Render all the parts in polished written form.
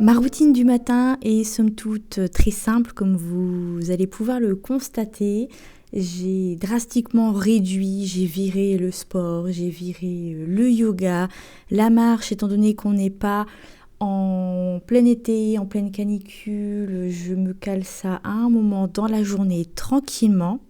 Ma routine du matin est somme toute très simple, comme vous allez pouvoir le constater. J'ai drastiquement réduit, j'ai viré le sport, j'ai viré le yoga, la marche, étant donné qu'on n'est pas en plein été, en pleine canicule, je me cale ça à un moment dans la journée tranquillement.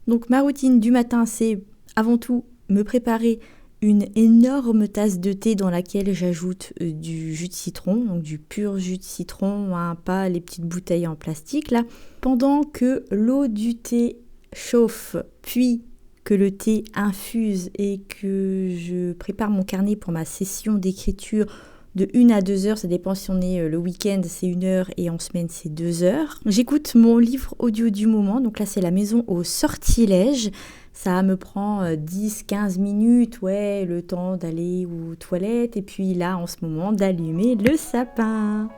Donc ma routine du matin, c'est avant tout me préparer une énorme tasse de thé dans laquelle j'ajoute du jus de citron, donc du pur jus de citron, hein, pas les petites bouteilles en plastique là. Pendant que l'eau du thé chauffe, puis que le thé infuse et que je prépare mon carnet pour ma session d'écriture de 1 à 2 heures, ça dépend si on est le week-end, c'est 1 heure et en semaine c'est 2 heures. J'écoute mon livre audio du moment, donc là c'est La Maison au Sortilèges. Ça me prend 10-15 minutes, ouais, le temps d'aller aux toilettes et puis là en ce moment d'allumer le sapin.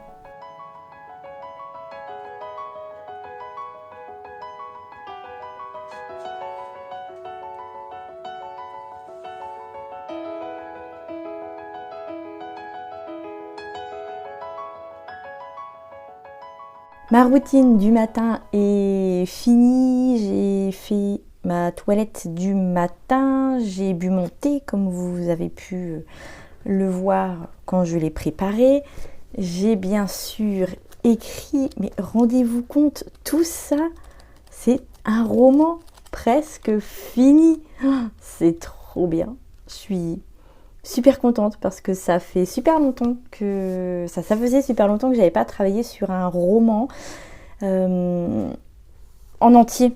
Ma routine du matin est finie, j'ai fait ma toilette du matin, j'ai bu mon thé comme vous avez pu le voir quand je l'ai préparé. J'ai bien sûr écrit, mais rendez-vous compte, tout ça, c'est un roman presque fini. C'est trop bien, je suis super contente parce que ça fait super longtemps que ça faisait super longtemps que j'avais pas travaillé sur un roman en entier,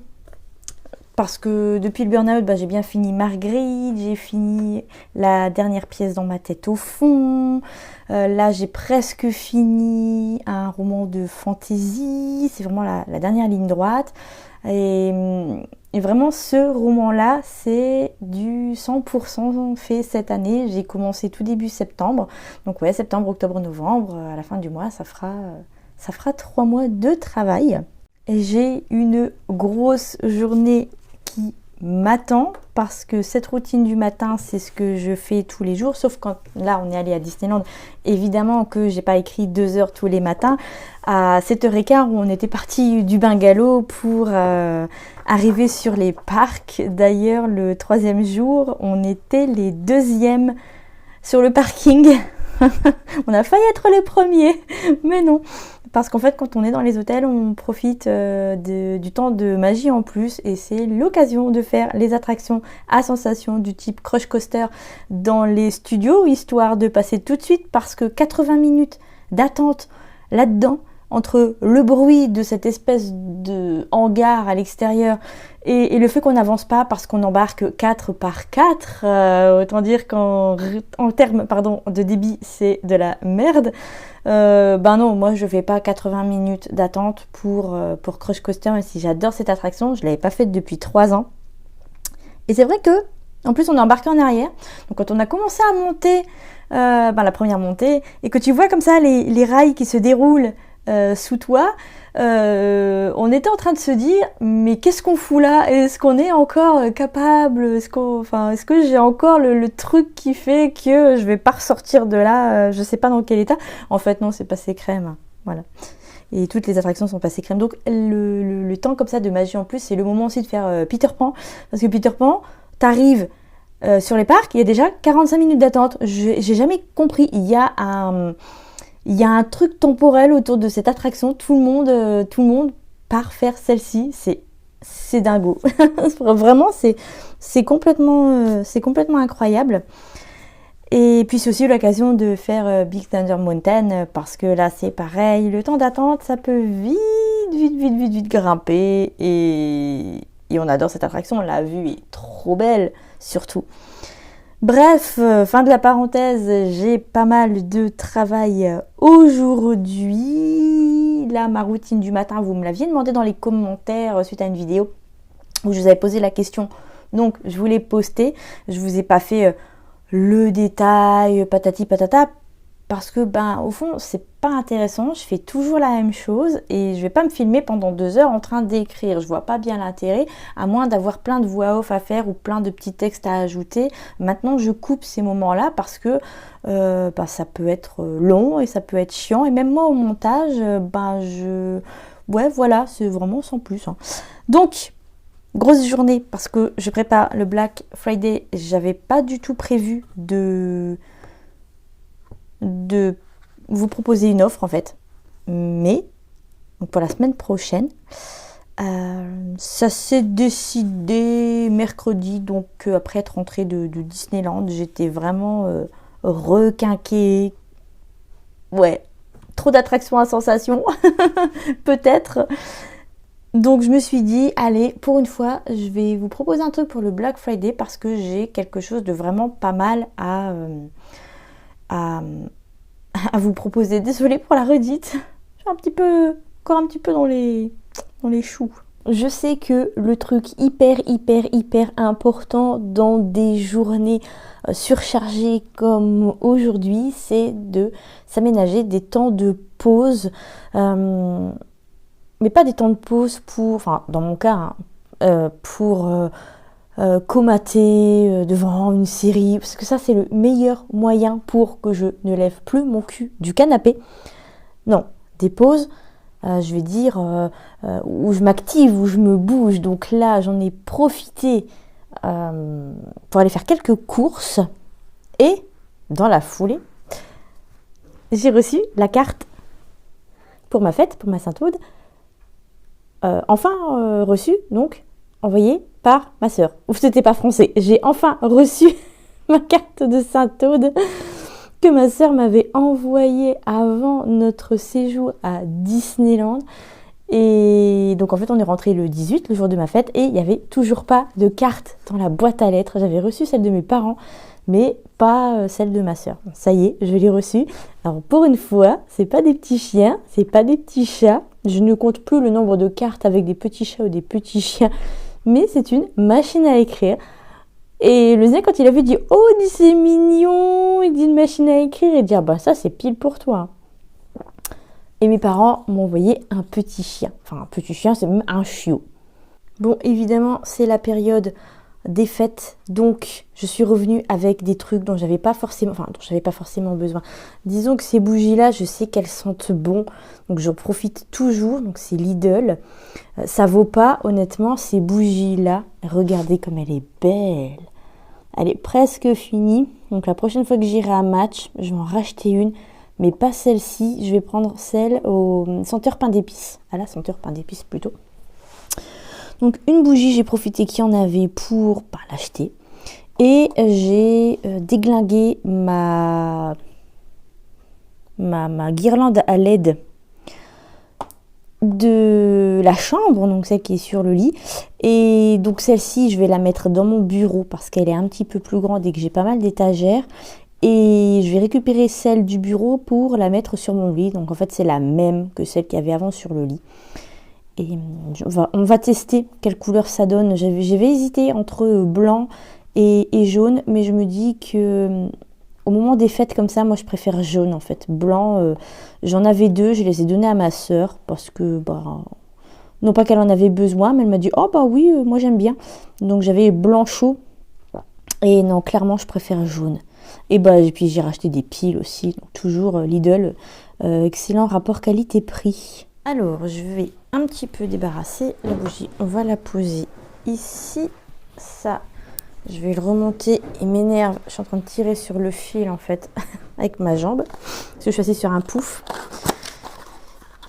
parce que depuis le burn-out, j'ai bien fini Marguerite, j'ai fini la dernière pièce dans ma tête au fond, là j'ai presque fini un roman de fantasy, c'est vraiment la dernière ligne droite. Et vraiment, ce roman-là, c'est du 100% fait cette année. J'ai commencé tout début septembre. Donc ouais, septembre, octobre, novembre, à la fin du mois, ça fera 3 mois de travail. Et j'ai une grosse journée qui m'attend parce que cette routine du matin, c'est ce que je fais tous les jours, sauf quand là on est allé à Disneyland. Évidemment que j'ai pas écrit 2 heures tous les matins. À 7h15 où on était parti du bungalow pour arriver sur les parcs. D'ailleurs, le 3e jour, on était les 2e sur le parking. On a failli être les premiers, mais non. Parce qu'en fait, quand on est dans les hôtels, on profite du temps de magie en plus. Et c'est l'occasion de faire les attractions à sensation du type Crush Coaster dans les studios, histoire de passer tout de suite. Parce que 80 minutes d'attente là-dedans, entre le bruit de cette espèce de hangar à l'extérieur et le fait qu'on n'avance pas parce qu'on embarque 4 par 4, autant dire qu'en termes de débit, c'est de la merde. Non, moi je fais pas 80 minutes d'attente pour Crush Coaster, même si j'adore cette attraction, je l'avais pas faite depuis 3 ans. Et c'est vrai que, en plus on est embarqué en arrière, donc quand on a commencé à monter, la première montée, et que tu vois comme ça les rails qui se déroulent sous toi, on était en train de se dire mais qu'est-ce qu'on fout là? Est-ce qu'on est encore capable? Est-ce que j'ai encore le truc qui fait que je vais pas ressortir de là, je sais pas dans quel état. En fait non, c'est passé crème, voilà. Et toutes les attractions sont passées crème. Donc le temps comme ça de magie en plus, c'est le moment aussi de faire Peter Pan, parce que Peter Pan, t'arrives sur les parcs, il y a déjà 45 minutes d'attente. J'ai jamais compris. Il y a un truc temporel autour de cette attraction. Tout le monde part faire celle-ci. C'est dingo. Vraiment, c'est complètement incroyable. Et puis c'est aussi l'occasion de faire Big Thunder Mountain, parce que là c'est pareil. Le temps d'attente, ça peut vite grimper. Et on adore cette attraction. La vue est trop belle, surtout. Bref, fin de la parenthèse, j'ai pas mal de travail aujourd'hui. Là, ma routine du matin, vous me l'aviez demandé dans les commentaires suite à une vidéo où je vous avais posé la question. Donc, je vous l'ai posté. Je vous ai pas fait le détail, patati patata, parce que ben au fond c'est pas intéressant, je fais toujours la même chose et je vais pas me filmer pendant 2 heures en train d'écrire, je vois pas bien l'intérêt, à moins d'avoir plein de voix off à faire ou plein de petits textes à ajouter. Maintenant je coupe ces moments-là parce que ben, ça peut être long et ça peut être chiant, et même moi au montage, ouais voilà, c'est vraiment sans plus, hein. Donc grosse journée parce que je prépare le Black Friday, j'avais pas du tout prévu de vous proposer une offre en fait, mais donc pour la semaine prochaine, ça s'est décidé mercredi, donc après être rentrée de Disneyland, j'étais vraiment requinquée, ouais, trop d'attractions à sensation peut-être. Donc je me suis dit, allez, pour une fois, je vais vous proposer un truc pour le Black Friday parce que j'ai quelque chose de vraiment pas mal à vous proposer. Désolée pour la redite, je suis encore un petit peu dans les choux. Je sais que le truc hyper important dans des journées surchargées comme aujourd'hui, c'est de s'aménager des temps de pause. Mais pas des temps de pause pour, enfin dans mon cas, hein, pour comater devant une série, parce que ça c'est le meilleur moyen pour que je ne lève plus mon cul du canapé. Non, des pauses, je vais dire, où je m'active, où je me bouge. Donc là j'en ai profité pour aller faire quelques courses, et dans la foulée, j'ai reçu la carte pour ma fête, pour ma Sainte-Aude. Enfin reçu, donc envoyé par ma sœur. Ouf, c'était pas français. J'ai enfin reçu ma carte de Sainte-Aude que ma sœur m'avait envoyée avant notre séjour à Disneyland. Et donc en fait on est rentré le 18, le jour de ma fête, et il n'y avait toujours pas de carte dans la boîte à lettres. J'avais reçu celle de mes parents, mais pas celle de ma sœur. Ça y est, je l'ai reçue. Alors pour une fois, c'est pas des petits chiens, c'est pas des petits chats. Je ne compte plus le nombre de cartes avec des petits chats ou des petits chiens, mais c'est une machine à écrire. Et le Zien, quand il a vu, dit « Oh, dit c'est mignon !» Il dit une machine à écrire, et dit « Ah bah ça, c'est pile pour toi !» Et mes parents m'ont envoyé un petit chien. Enfin, un petit chien, c'est même un chiot. Bon, évidemment, c'est la période des fêtes, donc je suis revenue avec des trucs dont j'avais pas forcément besoin. Disons que ces bougies là, je sais qu'elles sentent bon, donc j'en profite toujours. Donc c'est Lidl, ça vaut pas honnêtement ces bougies là. Regardez comme elle est belle, elle est presque finie. Donc la prochaine fois que j'irai à Match, je vais en racheter une, mais pas celle-ci. Je vais prendre celle au senteur pain d'épices, à la senteur pain d'épices plutôt. Donc une bougie, j'ai profité qu'il y en avait pour l'acheter. Et j'ai déglingué ma guirlande à LED de la chambre, donc celle qui est sur le lit. Et donc celle-ci, je vais la mettre dans mon bureau parce qu'elle est un petit peu plus grande et que j'ai pas mal d'étagères. Et je vais récupérer celle du bureau pour la mettre sur mon lit. Donc en fait, c'est la même que celle qu'il y avait avant sur le lit. Et on va tester quelle couleur ça donne. J'avais hésité entre blanc et jaune, mais je me dis que au moment des fêtes comme ça, moi je préfère jaune en fait. Blanc, j'en avais 2, je les ai donnés à ma sœur parce que non pas qu'elle en avait besoin, mais elle m'a dit oh bah oui, moi j'aime bien. Donc j'avais blanc chaud, et non, clairement je préfère jaune. Et puis j'ai racheté des piles aussi, donc toujours Lidl, excellent rapport qualité-prix. Alors je vais un petit peu débarrasser la bougie, on va la poser ici. Ça, je vais le remonter, il m'énerve, je suis en train de tirer sur le fil en fait avec ma jambe parce que je suis assise sur un pouf.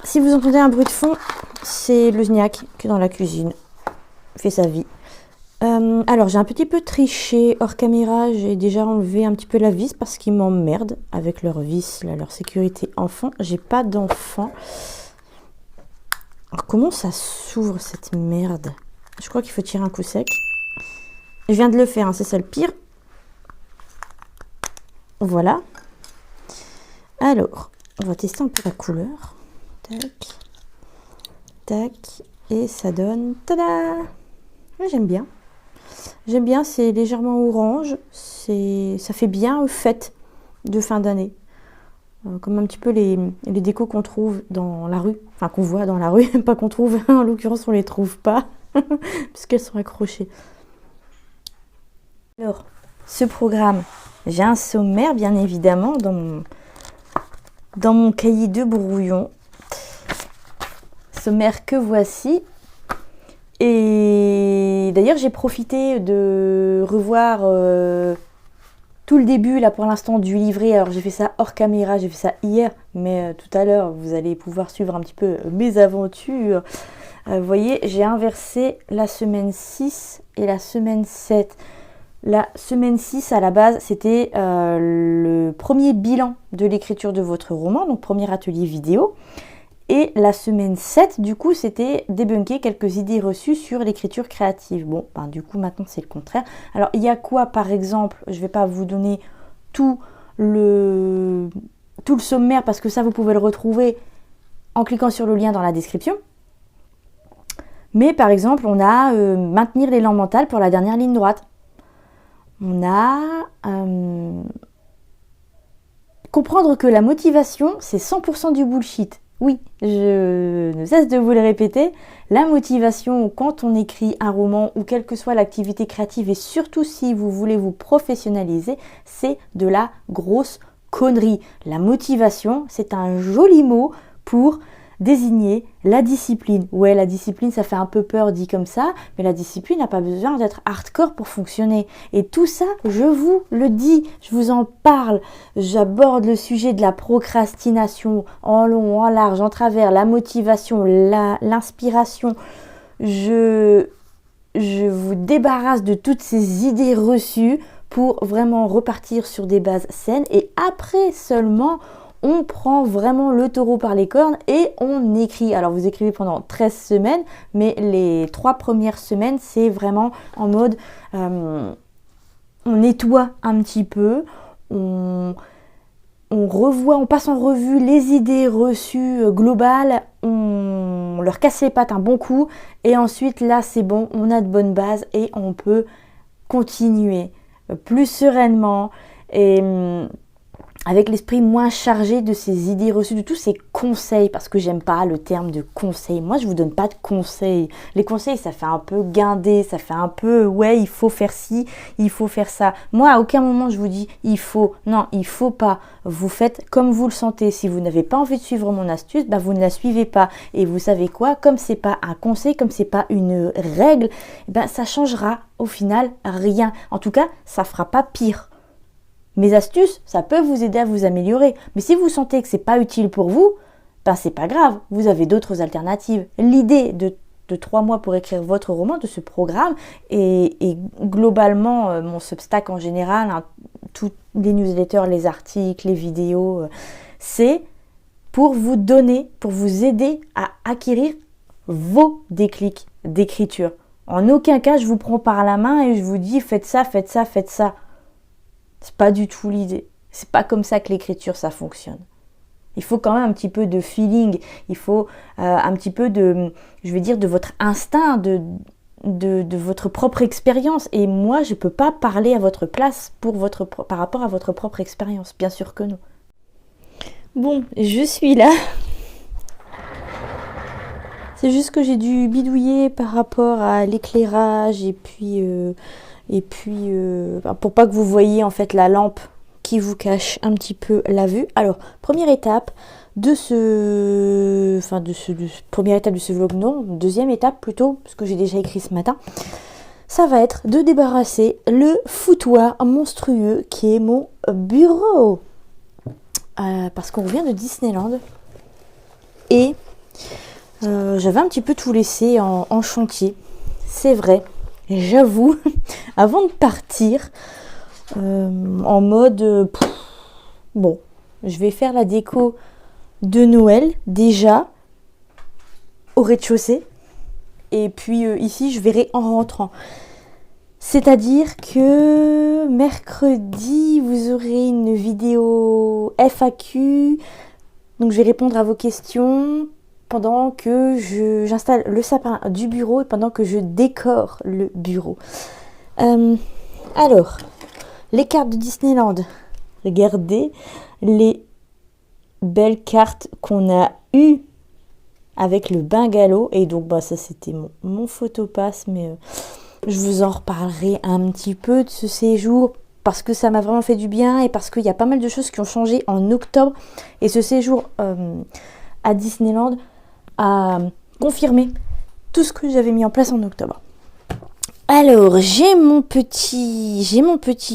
Si vous entendez un bruit de fond, c'est le Zniak qui est dans la cuisine, il fait sa vie. Alors j'ai un petit peu triché hors caméra, j'ai déjà enlevé un petit peu la vis parce qu'ils m'emmerdent avec leur vis, là, leur sécurité enfant. J'ai pas d'enfant. Alors comment ça s'ouvre cette merde? Je crois qu'il faut tirer un coup sec. Je viens de le faire, hein, c'est ça le pire. Voilà. Alors, on va tester un peu la couleur. Tac. Tac. Et ça donne... Tada! J'aime bien. J'aime bien, c'est légèrement orange. Ça fait bien fête de fin d'année. comme un petit peu les décos qu'on trouve dans la rue, enfin qu'on voit dans la rue, pas qu'on trouve, en l'occurrence on les trouve pas, puisqu'elles sont accrochées. Alors, ce programme, j'ai un sommaire bien évidemment dans mon cahier de brouillon. Sommaire que voici. Et d'ailleurs j'ai profité de revoir tout le début là pour l'instant du livret. Alors j'ai fait ça hors caméra, j'ai fait ça hier, mais tout à l'heure vous allez pouvoir suivre un petit peu mes aventures. Vous voyez, j'ai inversé la semaine 6 et la semaine 7. La semaine 6 à la base c'était le premier bilan de l'écriture de votre roman, donc premier atelier vidéo. Et la semaine 7, du coup, c'était débunker quelques idées reçues sur l'écriture créative. Bon, ben, du coup, maintenant, c'est le contraire. Alors, il y a quoi, par exemple? Je ne vais pas vous donner tout le sommaire, parce que ça, vous pouvez le retrouver en cliquant sur le lien dans la description. Mais, par exemple, on a maintenir l'élan mental pour la dernière ligne droite. On a comprendre que la motivation, c'est 100% du bullshit. Oui, je ne cesse de vous le répéter, la motivation quand on écrit un roman ou quelle que soit l'activité créative et surtout si vous voulez vous professionnaliser, c'est de la grosse connerie. La motivation, c'est un joli mot pour désigner la discipline. Ouais, la discipline, ça fait un peu peur dit comme ça, mais la discipline n'a pas besoin d'être hardcore pour fonctionner. Et tout ça, je vous le dis, je vous en parle. J'aborde le sujet de la procrastination en long, en large, en travers, la motivation, l'inspiration. Je vous débarrasse de toutes ces idées reçues pour vraiment repartir sur des bases saines et après seulement on prend vraiment le taureau par les cornes et on écrit. Alors vous écrivez pendant 13 semaines, mais les 3 premières semaines, c'est vraiment en mode on nettoie un petit peu, on revoit, on passe en revue les idées reçues globales, on leur casse les pattes un bon coup et ensuite là c'est bon, on a de bonnes bases et on peut continuer plus sereinement et avec l'esprit moins chargé de ces idées reçues, de tous ces conseils, parce que j'aime pas le terme de conseil. Moi, je vous donne pas de conseils. Les conseils, ça fait un peu guindé, ça fait un peu, ouais, il faut faire ci, il faut faire ça. Moi, à aucun moment, je vous dis, il faut. Non, il faut pas. Vous faites comme vous le sentez. Si vous n'avez pas envie de suivre mon astuce, bah, vous ne la suivez pas. Et vous savez quoi? Comme c'est pas un conseil, comme c'est pas une règle, bah, ça changera au final rien. En tout cas, ça fera pas pire. Mes astuces, ça peut vous aider à vous améliorer. Mais si vous sentez que c'est pas utile pour vous, ben c'est pas grave, vous avez d'autres alternatives. L'idée de 3 mois pour écrire votre roman, de ce programme, et globalement, mon Substack en général, hein, tous les newsletters, les articles, les vidéos, c'est pour vous donner, pour vous aider à acquérir vos déclics d'écriture. En aucun cas, je vous prends par la main et je vous dis faites ça, faites ça, faites ça. C'est pas du tout l'idée. C'est pas comme ça que l'écriture, ça fonctionne. Il faut quand même un petit peu de feeling. Il faut un petit peu de, je vais dire, de votre instinct, de votre propre expérience. Et moi, je peux pas parler à votre place par rapport à votre propre expérience. Bien sûr que non. Bon, je suis là. C'est juste que j'ai dû bidouiller par rapport à l'éclairage et puis pour pas que vous voyiez en fait la lampe qui vous cache un petit peu la vue. Alors, première étape de première étape de ce vlog, non, deuxième étape plutôt, parce que j'ai déjà écrit ce matin, ça va être de débarrasser le foutoir monstrueux qui est mon bureau. Parce qu'on revient de Disneyland et j'avais un petit peu tout laissé en chantier, c'est vrai. J'avoue, avant de partir, en mode, bon, je vais faire la déco de Noël déjà au rez-de-chaussée. Et puis ici, je verrai en rentrant. C'est-à-dire que mercredi, vous aurez une vidéo FAQ. Donc, je vais répondre à vos questions pendant que j'installe le sapin du bureau et pendant que je décore le bureau. Alors, les cartes de Disneyland, regardez, les belle carte qu'on a eue avec le bungalow. Et donc ça c'était mon photopass, mais je vous en reparlerai un petit peu de ce séjour parce que ça m'a vraiment fait du bien et parce qu'il y a pas mal de choses qui ont changé en octobre. Et ce séjour à Disneyland a confirmé tout ce que j'avais mis en place en octobre. Alors, j'ai mon petit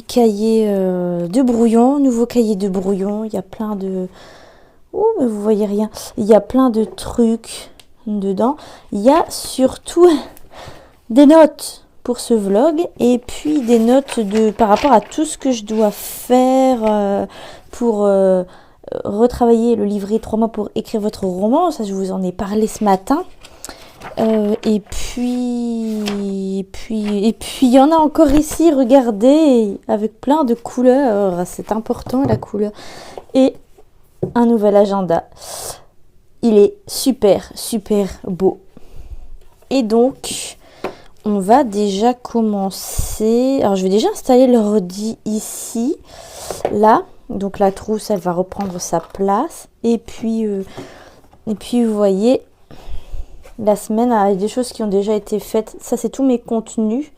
cahier de brouillon, nouveau cahier de brouillon. Il y a plein de... Oh, mais vous voyez rien. Il y a plein de trucs dedans. Il y a surtout des notes pour ce vlog et puis des notes par rapport à tout ce que je dois faire pour retravailler le livret 3 mois pour écrire votre roman. Ça, je vous en ai parlé ce matin. Et puis il y en a encore ici, regardez, avec plein de couleurs, c'est important la couleur. Et un nouvel agenda, il est super beau. Et donc, on va déjà commencer. Alors, je vais déjà installer l'ordi ici, là. Donc, la trousse, elle va reprendre sa place. Et puis vous voyez... La semaine, il y a des choses qui ont déjà été faites. Ça, c'est tous mes contenus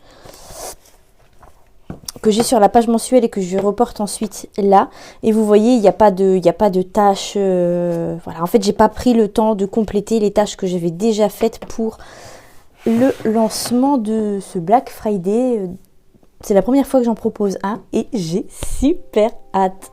que j'ai sur la page mensuelle et que je reporte ensuite là. Et vous voyez, il n'y a pas de tâches. Voilà. En fait, j'ai pas pris le temps de compléter les tâches que j'avais déjà faites pour le lancement de ce Black Friday. C'est la première fois que j'en propose un et j'ai super hâte.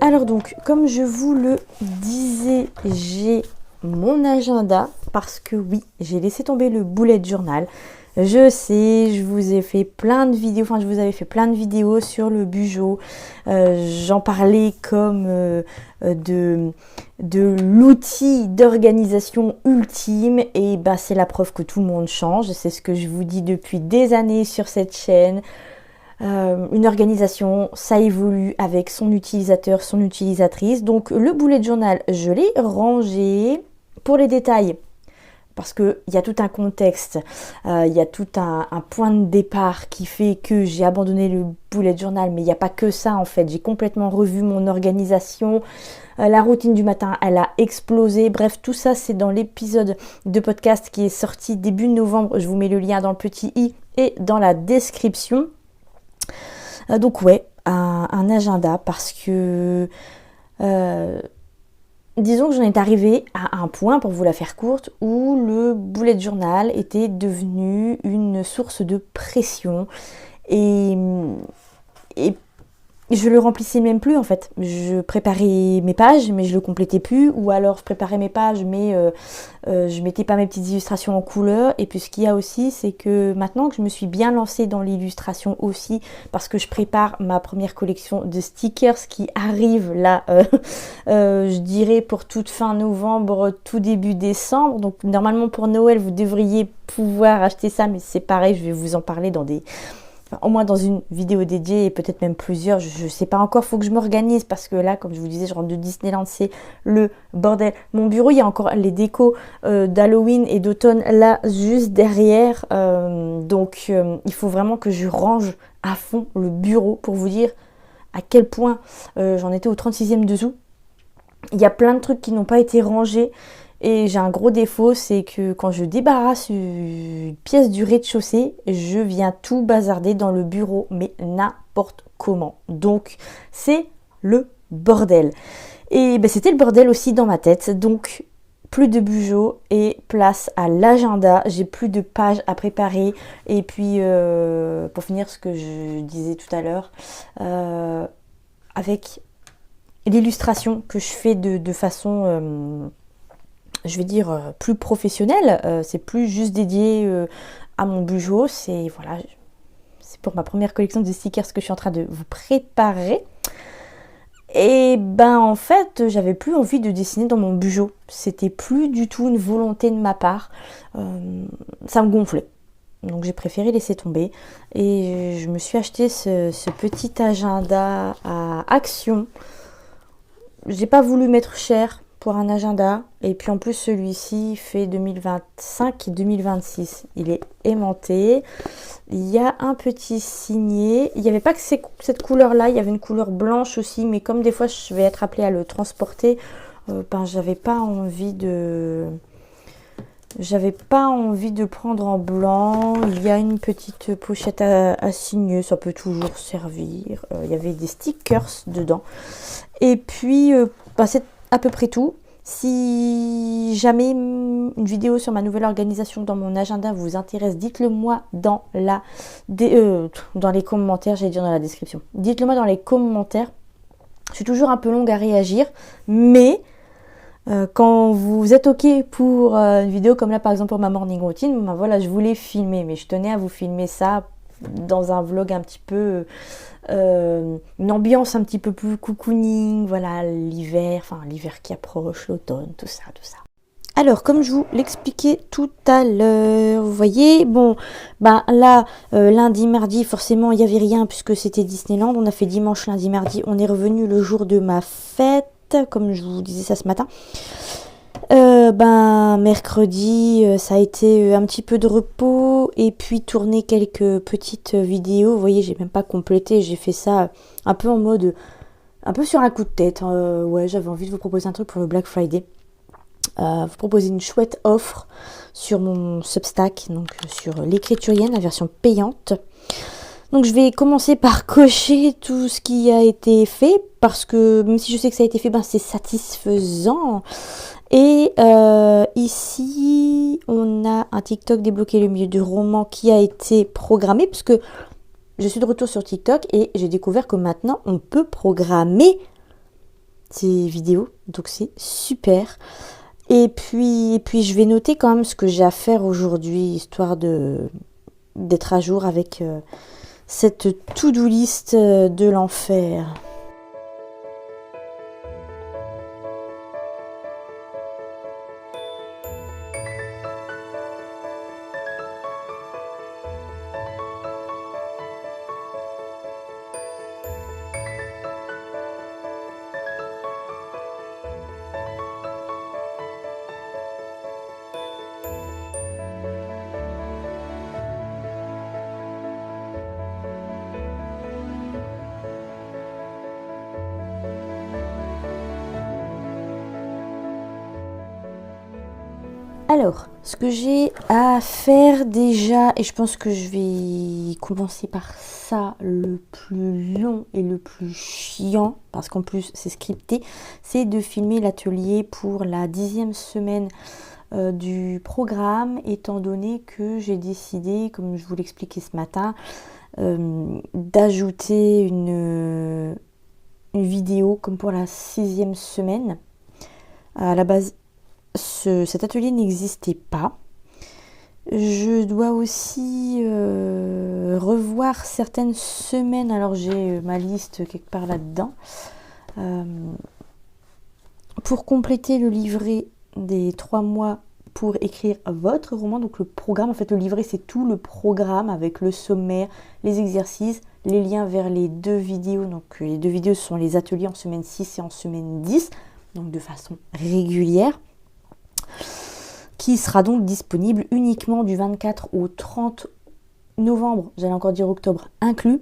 Alors donc, comme je vous le disais, j'ai mon agenda parce que oui, j'ai laissé tomber le bullet journal. Je sais, je vous ai fait plein de vidéos, je vous avais fait plein de vidéos sur le Bugeot. J'en parlais comme de l'outil d'organisation ultime et c'est la preuve que tout le monde change. C'est ce que je vous dis depuis des années sur cette chaîne. Une organisation, ça évolue avec son utilisateur, son utilisatrice. Donc le bullet journal, je l'ai rangé. Pour les détails, parce qu'il y a tout un contexte, il y a tout un point de départ qui fait que j'ai abandonné le bullet journal, mais il n'y a pas que ça en fait. J'ai complètement revu mon organisation. La routine du matin, elle a explosé. Bref, tout ça, c'est dans l'épisode de podcast qui est sorti début novembre. Je vous mets le lien dans le petit i et dans la description. Donc ouais, un agenda parce que disons que j'en étais arrivée à un point, pour vous la faire courte, où le bullet journal était devenu une source de pression et je le remplissais même plus en fait. Je préparais mes pages mais je le complétais plus, ou alors je préparais mes pages mais je mettais pas mes petites illustrations en couleur. Et puis ce qu'il y a aussi, c'est que maintenant que je me suis bien lancée dans l'illustration aussi, parce que je prépare ma première collection de stickers qui arrive là, je dirais pour toute fin novembre, tout début décembre. Donc normalement pour Noël vous devriez pouvoir acheter ça, mais c'est pareil, je vais vous en parler dans au moins dans une vidéo dédiée et peut-être même plusieurs, je sais pas encore, faut que je m'organise parce que là, comme je vous disais, je rentre de Disneyland, c'est le bordel. Mon bureau, il y a encore les décos d'Halloween et d'automne là, juste derrière, donc il faut vraiment que je range à fond le bureau pour vous dire à quel point j'en étais au 36e dessous. Il y a plein de trucs qui n'ont pas été rangés. Et j'ai un gros défaut, c'est que quand je débarrasse une pièce du rez-de-chaussée, je viens tout bazarder dans le bureau, mais n'importe comment. Donc c'est le bordel. Et c'était le bordel aussi dans ma tête. Donc plus de Bugeot et place à l'agenda. J'ai plus de pages à préparer. Et puis pour finir ce que je disais tout à l'heure, avec l'illustration que je fais de façon... je vais dire plus professionnel, c'est plus juste dédié à mon Bugeot, c'est pour ma première collection de stickers que je suis en train de vous préparer. Et en fait, j'avais plus envie de dessiner dans mon Bugeot, c'était plus du tout une volonté de ma part, ça me gonflait. Donc j'ai préféré laisser tomber. Et je me suis acheté ce petit agenda à Action. J'ai pas voulu mettre cher pour un agenda. Et puis en plus celui-ci fait 2025 et 2026. Il est aimanté. Il y a un petit signet. Il n'y avait pas que cette couleur-là. Il y avait une couleur blanche aussi. Mais comme des fois je vais être appelée à le transporter, j'avais pas envie de... J'avais pas envie de prendre en blanc. Il y a une petite pochette à signer, ça peut toujours servir. Il y avait des stickers dedans. Et puis, c'est à peu près tout. Si jamais une vidéo sur ma nouvelle organisation dans mon agenda vous intéresse, dites-le moi dans les commentaires, j'allais dire dans la description. Dites-le moi dans les commentaires. Je suis toujours un peu longue à réagir, mais... quand vous êtes ok pour une vidéo comme là par exemple pour ma morning routine, ben voilà, je voulais filmer, mais je tenais à vous filmer ça dans un vlog un petit peu, une ambiance un petit peu plus cocooning, voilà, l'hiver qui approche, l'automne, tout ça. Alors, comme je vous l'expliquais tout à l'heure, vous voyez, bon, ben là, lundi, mardi, forcément, il n'y avait rien puisque c'était Disneyland. On a fait dimanche, lundi, mardi. On est revenu le jour de ma fête, comme je vous disais ça ce matin. Mercredi, ça a été un petit peu de repos et puis tourner quelques petites vidéos. Vous voyez, j'ai même pas complété, j'ai fait ça un peu en mode, un peu sur un coup de tête. Ouais, j'avais envie de vous proposer un truc pour le Black Friday. Vous proposer une chouette offre sur mon Substack, donc sur l'écriturienne, la version payante. Donc je vais commencer par cocher tout ce qui a été fait, parce que même si je sais que ça a été fait, c'est satisfaisant. Et ici, on a un TikTok débloqué le milieu du roman qui a été programmé, parce que je suis de retour sur TikTok et j'ai découvert que maintenant, on peut programmer ces vidéos. Donc c'est super. Et puis je vais noter quand même ce que j'ai à faire aujourd'hui, histoire d'être à jour avec cette to-do list de l'enfer. Alors, ce que j'ai à faire déjà, et je pense que je vais commencer par ça, le plus long et le plus chiant, parce qu'en plus c'est scripté, c'est de filmer l'atelier pour la 10e semaine du programme, étant donné que j'ai décidé, comme je vous l'expliquais ce matin, d'ajouter une vidéo comme pour la 6e semaine. À la base, cet atelier n'existait pas. Je dois aussi revoir certaines semaines. Alors j'ai ma liste quelque part là-dedans. Pour compléter le livret des 3 mois pour écrire votre roman. Donc le programme, en fait le livret c'est tout le programme avec le sommaire, les exercices, les liens vers les 2 vidéos. Donc les 2 vidéos sont les ateliers en semaine 6 et en semaine 10. Donc de façon régulière. Qui sera donc disponible uniquement du 24 au 30 novembre, j'allais encore dire octobre inclus,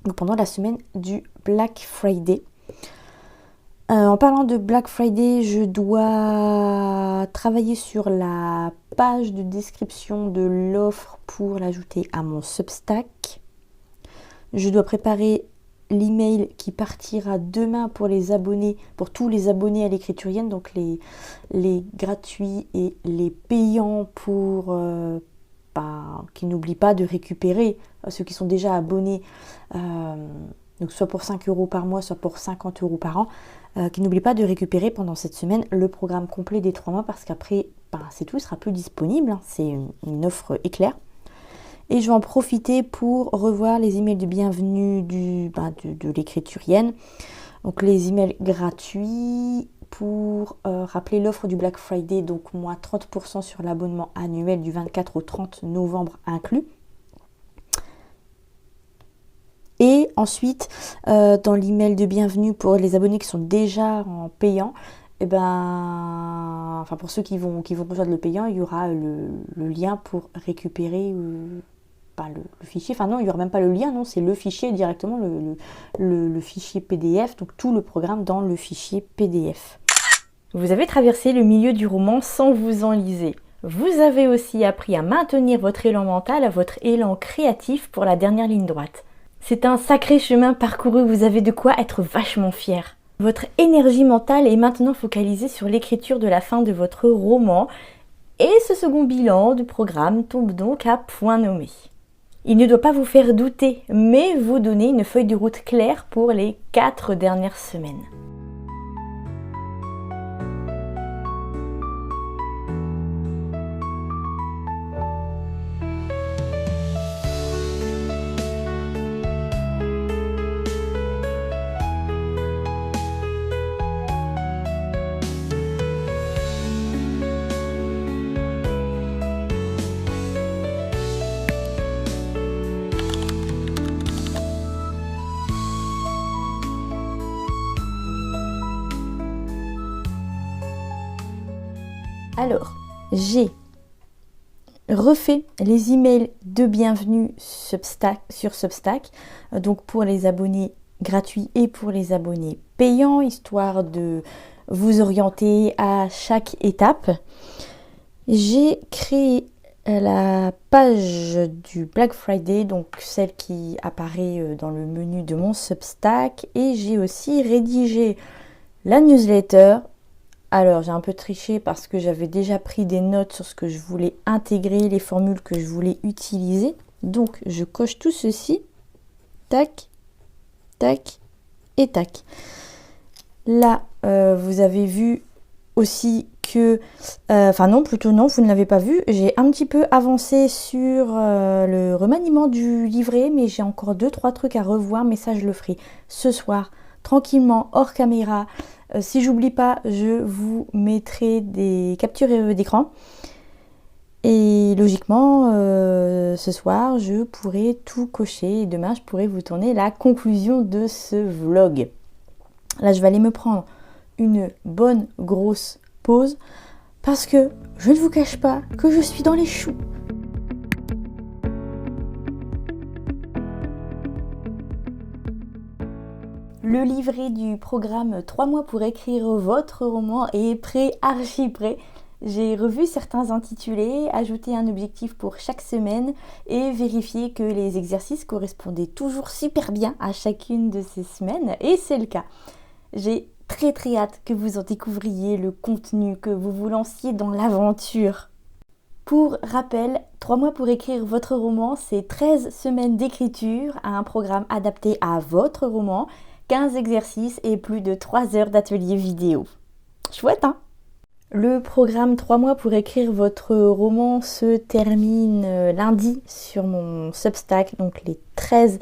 donc pendant la semaine du Black Friday. En parlant de Black Friday, je dois travailler sur la page de description de l'offre pour l'ajouter à mon Substack. Je dois préparer l'email qui partira demain pour les abonnés, pour tous les abonnés à l'écriturienne, donc les gratuits et les payants pour qui n'oublient pas de récupérer ceux qui sont déjà abonnés, donc soit pour 5 € par mois, soit pour 50 € par an, qui n'oublient pas de récupérer pendant cette semaine le programme complet des 3 mois, parce qu'après, c'est tout, il sera plus disponible, hein, c'est une offre éclair. Et je vais en profiter pour revoir les emails de bienvenue de l'écriturienne. Donc les emails gratuits pour rappeler l'offre du Black Friday, donc moins 30% sur l'abonnement annuel du 24 au 30 novembre inclus. Et ensuite, dans l'email de bienvenue pour les abonnés qui sont déjà en payant, pour ceux qui vont rejoindre le payant, il y aura le lien pour récupérer le fichier. Enfin non, il n'y aura même pas le lien, non, c'est le fichier directement, le fichier PDF, donc tout le programme dans le fichier PDF. Vous avez traversé le milieu du roman sans vous enliser. Vous avez aussi appris à maintenir votre élan mental, votre élan créatif pour la dernière ligne droite. C'est un sacré chemin parcouru, vous avez de quoi être vachement fier. Votre énergie mentale est maintenant focalisée sur l'écriture de la fin de votre roman et ce second bilan du programme tombe donc à point nommé. Il ne doit pas vous faire douter, mais vous donner une feuille de route claire pour les 4 dernières semaines. Alors, j'ai refait les emails de bienvenue sur Substack, donc pour les abonnés gratuits et pour les abonnés payants, histoire de vous orienter à chaque étape. J'ai créé la page du Black Friday, donc celle qui apparaît dans le menu de mon Substack, et j'ai aussi rédigé la newsletter. Alors j'ai un peu triché parce que j'avais déjà pris des notes sur ce que je voulais intégrer, les formules que je voulais utiliser. Donc je coche tout ceci, tac, tac et tac. Là vous avez vu aussi que, vous ne l'avez pas vu, j'ai un petit peu avancé sur le remaniement du livret, mais j'ai encore 2-3 trucs à revoir, mais ça je le ferai ce soir, tranquillement, hors caméra. Si j'oublie pas, je vous mettrai des captures d'écran. Et logiquement, ce soir, je pourrai tout cocher. Et demain, je pourrai vous tourner la conclusion de ce vlog. Là, je vais aller me prendre une bonne grosse pause. Parce que je ne vous cache pas que je suis dans les choux. Le livret du programme 3 mois pour écrire votre roman est prêt, archi prêt. J'ai revu certains intitulés, ajouté un objectif pour chaque semaine et vérifié que les exercices correspondaient toujours super bien à chacune de ces semaines, et c'est le cas. J'ai très hâte que vous en découvriez le contenu, que vous vous lanciez dans l'aventure. Pour rappel, 3 mois pour écrire votre roman, c'est 13 semaines d'écriture à un programme adapté à votre roman, 15 exercices et plus de 3 heures d'atelier vidéo. Chouette, hein? Le programme 3 mois pour écrire votre roman se termine lundi sur mon Substack, donc les 13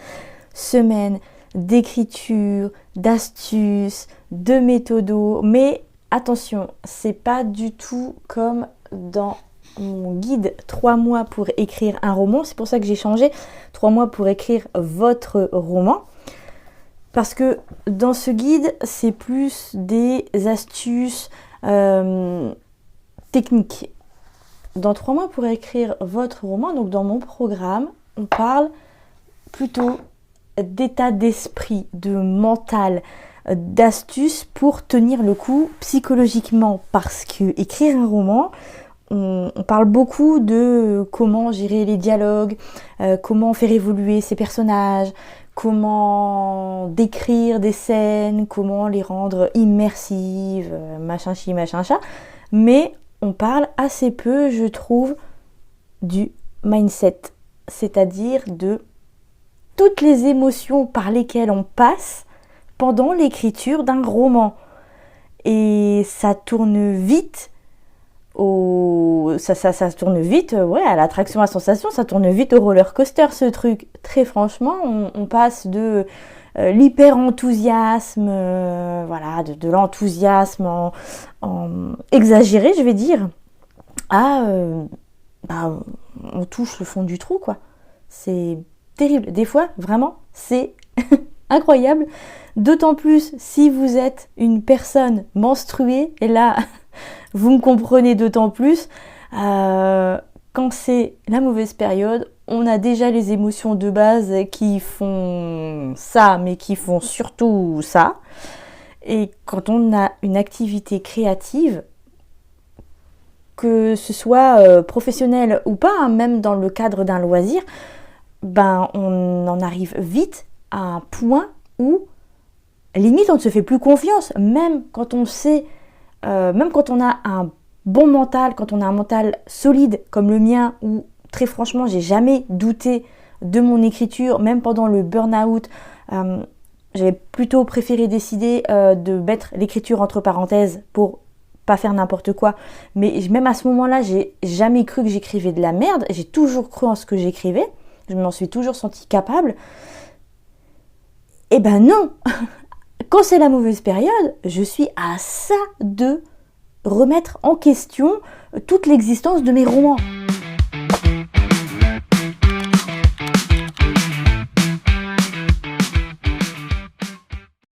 semaines d'écriture, d'astuces, de méthodos. Mais attention, c'est pas du tout comme dans mon guide 3 mois pour écrire un roman. C'est pour ça que j'ai changé 3 mois pour écrire votre roman. Parce que dans ce guide, c'est plus des astuces techniques. Dans 3 mois pour écrire votre roman, donc dans mon programme, on parle plutôt d'état d'esprit, de mental, d'astuces pour tenir le coup psychologiquement. Parce que écrire un roman, on parle beaucoup de comment gérer les dialogues, comment faire évoluer ses personnages, comment décrire des scènes, comment les rendre immersives, machin chi, machin chat. Mais on parle assez peu, je trouve, du mindset, c'est-à-dire de toutes les émotions par lesquelles on passe pendant l'écriture d'un roman. Et ça tourne vite ça tourne vite, à l'attraction à sensation, ça tourne vite au roller coaster ce truc. Très franchement, on passe de l'hyper-enthousiasme, voilà, de l'enthousiasme en exagéré, je vais dire, à on touche le fond du trou, quoi. C'est terrible. Des fois, vraiment, c'est incroyable. D'autant plus si vous êtes une personne menstruée, et là, vous me comprenez d'autant plus. Quand c'est la mauvaise période, on a déjà les émotions de base qui font ça, mais qui font surtout ça. Et quand on a une activité créative, que ce soit professionnel ou pas, hein, même dans le cadre d'un loisir, on en arrive vite à un point où limite on ne se fait plus confiance, même quand on sait, même quand on a un bon mental, quand on a un mental solide comme le mien, où très franchement j'ai jamais douté de mon écriture, même pendant le burn-out, j'avais plutôt préféré décider de mettre l'écriture entre parenthèses pour pas faire n'importe quoi, mais même à ce moment-là, j'ai jamais cru que j'écrivais de la merde, j'ai toujours cru en ce que j'écrivais, je m'en suis toujours sentie capable. Et non, quand c'est la mauvaise période, je suis à ça de remettre en question toute l'existence de mes romans.